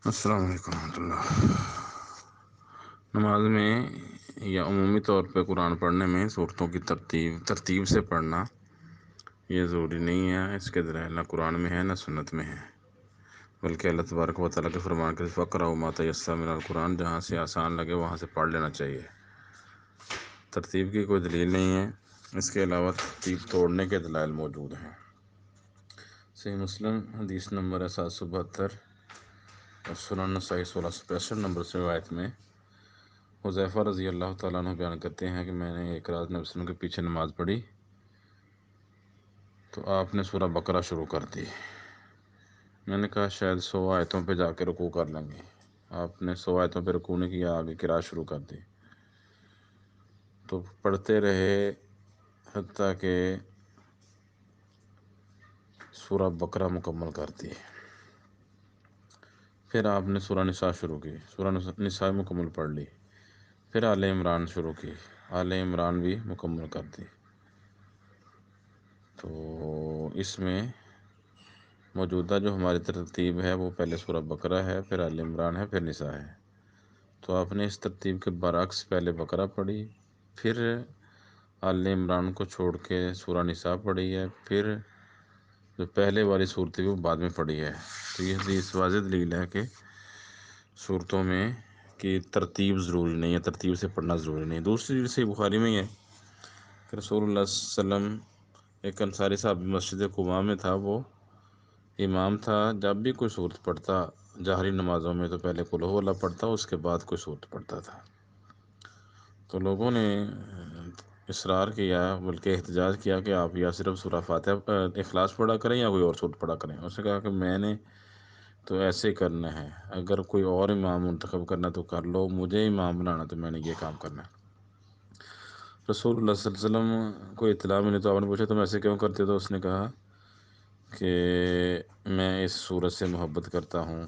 السلام علیکم ورحمۃ اللہ۔ نماز میں یا عمومی طور پہ قرآن پڑھنے میں صورتوں کی ترتیب سے پڑھنا یہ ضروری نہیں ہے۔ اس کے دلائل نہ قرآن میں ہے نہ سنت میں ہے، بلکہ اللہ تبارک و تعالیٰ کے فرمان کے فقرأوا ما تیسر من القرآن، جہاں سے آسان لگے وہاں سے پڑھ لینا چاہیے۔ ترتیب کی کوئی دلیل نہیں ہے، اس کے علاوہ ترتیب توڑنے کے دلائل موجود ہیں۔ صحیح مسلم حدیث نمبر 772 اور سنن نسائی 1665 نمبر سے روایت میں حذیفہ رضی اللہ تعالیٰ عنہ بیان کرتے ہیں کہ میں نے ایک رات نبی صلی اللہ علیہ وسلم کے پیچھے نماز پڑھی تو آپ نے سورہ بقرہ شروع کر دی۔ میں نے کہا شاید 100 آیتوں پہ جا کے رکوع کر لیں گے۔ آپ نے 100 آیتوں پہ رکوع نہیں کیا، آگے قرأت شروع کر دی۔ تو پڑھتے رہے حتیٰ کہ سورہ بقرہ مکمل کر دی۔ پھر آپ نے سورہ نساء شروع کی، سورہ نساء مکمل پڑھ لی۔ پھر آل عمران شروع کی، آل عمران بھی مکمل کر دی۔ تو اس میں موجودہ جو ہماری ترتیب ہے وہ پہلے سورہ بقرہ ہے، پھر آل عمران ہے، پھر نساء ہے۔ تو آپ نے اس ترتیب کے برعکس پہلے بقرہ پڑھی، پھر آل عمران کو چھوڑ کے سورہ نساء پڑھی ہے، پھر جو پہلے والی صورت تھی وہ بعد میں پڑھی ہے۔ تو یہ حدیث واضح دلیل ہے کہ صورتوں میں کی ترتیب ضروری نہیں ہے، ترتیب سے پڑھنا ضروری نہیں ہے۔ دوسری چیز صحیح بخاری میں ہے کہ رسول اللہ صلی اللہ علیہ وسلم ایک انصاری صاحب مسجد قباء میں تھا، وہ امام تھا، جب بھی کوئی صورت پڑھتا جہری نمازوں میں تو پہلے قل ھو اللہ پڑھتا، اس کے بعد کوئی صورت پڑھتا تھا۔ تو لوگوں نے اصرار کیا، بلکہ احتجاج کیا کہ آپ یا صرف سورہ فاتحہ اخلاص پڑھا کریں یا کوئی اور صورت پڑھا کریں۔ اس نے کہا کہ میں نے تو ایسے کرنا ہے، اگر کوئی اور امام منتخب کرنا تو کر لو، مجھے امام بنانا تو میں نے یہ کام کرنا ہے۔ رسول اللہ صلی اللہ علیہ وسلم کو اطلاع ملی تو آپ نے پوچھا تم ایسے کیوں کرتے؟ تو اس نے کہا کہ میں اس صورت سے محبت کرتا ہوں۔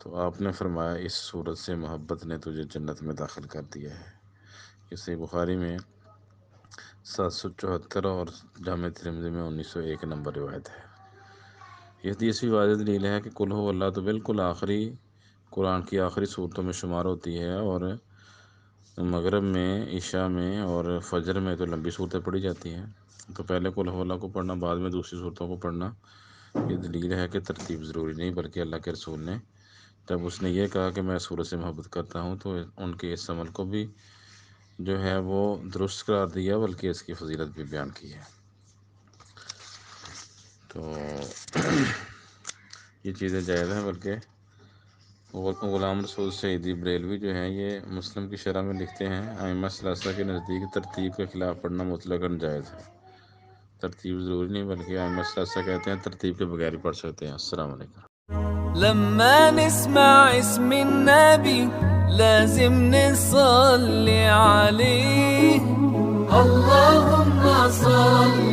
تو آپ نے فرمایا اس صورت سے محبت نے تجھے جنت میں داخل کر دیا ہے۔ یہ صحیح بخاری میں 774 اور جامع ترمذی میں 1901 نمبر روایت ہے۔ یہ حدیث بھی واضح دلیل ہے کہ قل ھو اللہ تو بالکل آخری قرآن کی آخری صورتوں میں شمار ہوتی ہے، اور مغرب میں، عشاء میں اور فجر میں تو لمبی صورتیں پڑھی جاتی ہیں۔ تو پہلے قل ھو اللہ کو پڑھنا، بعد میں دوسری صورتوں کو پڑھنا، یہ دلیل ہے کہ ترتیب ضروری نہیں، بلکہ اللہ کے رسول نے جب اس نے یہ کہا کہ میں سورت سے محبت کرتا ہوں تو ان کے اس عمل کو بھی جو ہے وہ درست قرار دیا، بلکہ اس کی فضیلت بھی بیان کی ہے۔ تو یہ چیزیں جائز ہیں، بلکہ غلام رسول سعیدی بریلوی جو ہیں یہ مسلم کی شرح میں لکھتے ہیں ائمہ ثلاثہ کے نزدیک ترتیب کے خلاف پڑھنا مطلقاً جائز ہے۔ ترتیب ضروری نہیں، بلکہ ائمہ ثلاثہ کہتے ہیں ترتیب کے بغیر پڑھ سکتے ہیں۔ السلام علیکم۔ لما نسمع اسم النبي لازم نصلي عليه، اللهم صل